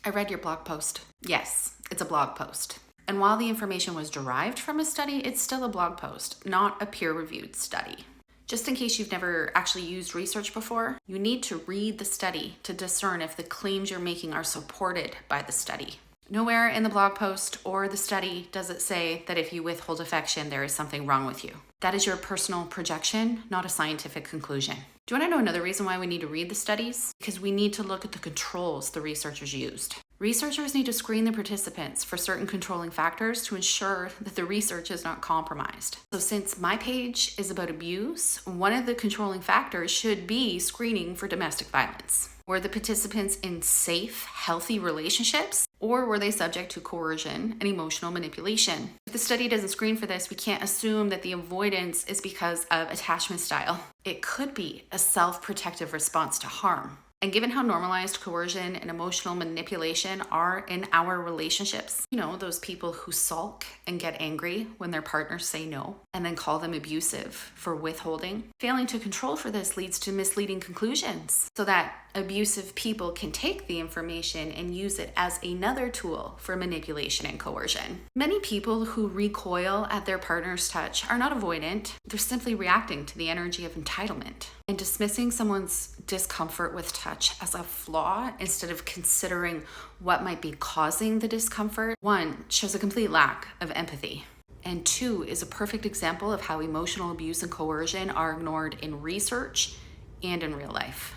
I read your blog post. Yes, it's a blog post. And while the information was derived from a study, it's still a blog post, not a peer-reviewed study. Just in case you've never actually used research before, you need to read the study to discern if the claims you're making are supported by the study. Nowhere in the blog post or the study does it say that if you withhold affection, there is something wrong with you. That is your personal projection, not a scientific conclusion. Do you want to know another reason why we need to read the studies? Because we need to look at the controls the researchers used. Researchers need to screen the participants for certain controlling factors to ensure that the research is not compromised. So since my page is about abuse, one of the controlling factors should be screening for domestic violence. Were the participants in safe, healthy relationships, or were they subject to coercion and emotional manipulation? If the study doesn't screen for this, we can't assume that the avoidance is because of attachment style. It could be a self-protective response to harm. And given how normalized coercion and emotional manipulation are in our relationships, those people who sulk and get angry when their partners say no and then call them abusive for withholding, failing to control for this leads to misleading conclusions so that abusive people can take the information and use it as another tool for manipulation and coercion. Many people who recoil at their partner's touch are not avoidant, they're simply reacting to the energy of entitlement. And dismissing someone's discomfort with touch as a flaw instead of considering what might be causing the discomfort, one, shows a complete lack of empathy. And two, is a perfect example of how emotional abuse and coercion are ignored in research and in real life.